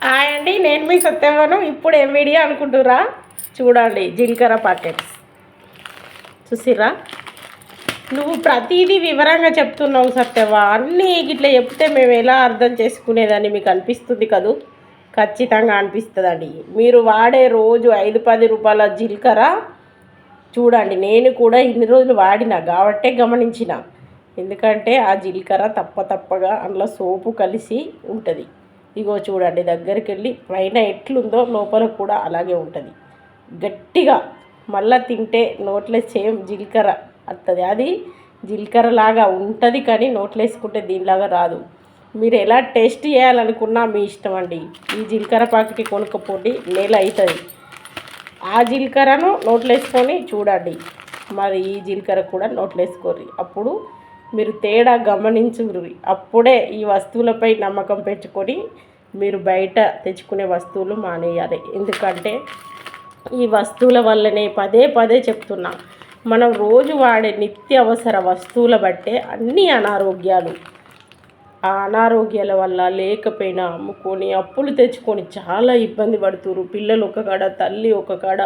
Hi అండి, నేను మీ సత్యవను. ఇప్పుడు ఏం వీడియో అనుకుంటురా? చూడండి, జీలకర్ర ప్యాకెట్స్ చూసిరా. నువ్వు ప్రతిదీ వివరంగా చెప్తున్నావు సత్యవా. అన్నీ ఇట్లా చెప్తే మేము ఎలా అర్థం చేసుకునేదని మీకు అనిపిస్తుంది కదూ? ఖచ్చితంగా అనిపిస్తుందండి. మీరు వాడే రోజు 5-10 రూపాయల జీలకర్ర చూడండి. నేను కూడా ఇన్ని రోజులు వాడినా కాబట్టే గమనించిన. ఎందుకంటే ఆ జీలకర్ర తప్పగా అందులో సోపు కలిసి ఉంటుంది. ఇగో చూడండి, దగ్గరికి వెళ్ళి పైన ఎట్లుందో లోపల కూడా అలాగే ఉంటుంది. గట్టిగా మళ్ళీ తింటే నోట్లో సేమ్ జీలకర్ర వస్తుంది. అది జీలకర్ర లాగా ఉంటుంది, కానీ నోట్లో వేసుకుంటే దీనిలాగా రాదు. మీరు ఎలా టేస్ట్ చేయాలనుకున్నా మీ ఇష్టం అండి. ఈ జీలకర్ర ప్యాకెట్ కొనుక్కపోండి, నెల అవుతుంది. ఆ జీలకర్రను నోట్లో వేసుకొని చూడండి, మరి ఈ జీలకర్ర కూడా నోట్లో వేసుకోర్రి. అప్పుడు మీరు తేడా గమనించుర్రి. అప్పుడే ఈ వస్తువులపై నమ్మకం పెంచుకొని మీరు బయట తెచ్చుకునే వస్తువులు మానేయాలి. ఎందుకంటే ఈ వస్తువుల వల్లనే పదే చెప్తున్నా, మనం రోజు వాడే నిత్యావసర వస్తువుల బట్టే అన్ని అనారోగ్యాలు. ఆ అనారోగ్యాల వల్ల లేకపోయినా అమ్ముకొని అప్పులు తెచ్చుకొని చాలా ఇబ్బంది పడుతున్నారు. పిల్లలు ఒక కాడ, తల్లి ఒక కాడ,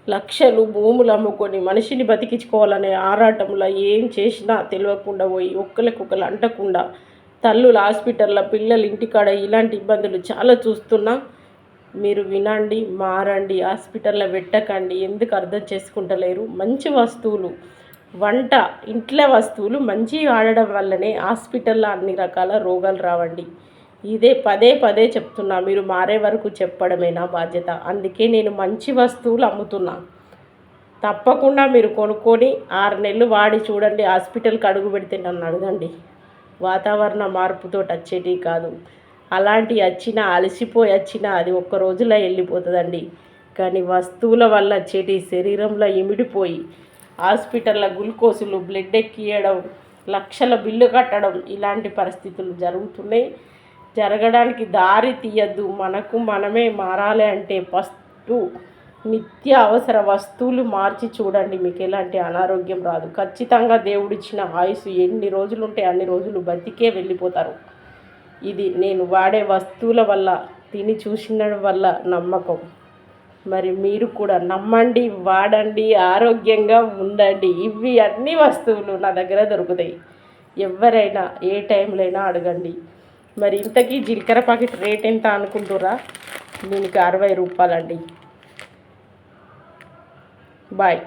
లక్షలు భూములు అమ్ముకొని మనిషిని బతికించుకోవాలనే ఆరాటంలో ఏం చేసినా తెలియకుండా పోయి ఒక్కరికొకరు అంటకుండా తల్లులు హాస్పిటల్లో, పిల్లలు ఇంటికాడ ఇలాంటి ఇబ్బందులు చాలా చూస్తున్నా. మీరు వినండి, మారండి, హాస్పిటల్లో పెట్టకండి. ఎందుకు అర్థం చేసుకుంటలేరు? మంచి వస్తువులు, వంట ఇంట్లో వస్తువులు మంచివి వాడడం వల్లనే హాస్పిటల్లో అన్ని రకాల రోగాలు రావండి. ఇదే పదే చెప్తున్నా. మీరు మారే వరకు చెప్పడమే నా బాధ్యత. అందుకే నేను మంచి వస్తువులు అమ్ముతున్నా. తప్పకుండా మీరు కొనుక్కొని 6 నెలలు వాడి చూడండి. హాస్పిటల్కి అడుగు పెడితే నన్ను అడగండి. వాతావరణ మార్పుతో వచ్చేటివి కాదు. అలాంటి వచ్చినా, అలసిపోయి వచ్చినా అది ఒక్క రోజులో వెళ్ళిపోతుందండి. కానీ వస్తువుల వల్ల వచ్చేటి శరీరంలో ఇమిడిపోయి హాస్పిటల్లో గ్లూకోజులు, బ్లడ్ ఎక్కియడం, లక్షల బిల్లు కట్టడం, ఇలాంటి పరిస్థితులు జరుగుతున్నాయి. జరగడానికి దారి తీయద్దు. మనకు మనమే మారాలి అంటే ఫస్ట్ నిత్య అవసర వస్తువులు మార్చి చూడండి. మీకు ఎలాంటి అనారోగ్యం రాదు. ఖచ్చితంగా దేవుడిచ్చిన ఆయుసు ఎన్ని రోజులు ఉంటే అన్ని రోజులు బతికే వెళ్ళిపోతారు. ఇది నేను వాడే వస్తువుల వల్ల, తిని చూసిన వల్ల నమ్మకం. మరి మీరు కూడా నమ్మండి, వాడండి, ఆరోగ్యంగా ఉండండి. ఇవి అన్ని వస్తువులు నా దగ్గర దొరుకుతాయి. ఎవరైనా ఏ టైంలో అయినా అడగండి. మరి ఇంతకీ జీలకర్ర ప్యాకెట్ రేట్ ఎంత అనుకుంటురా? దీనికి 60 రూపాయలండి. బాయ్.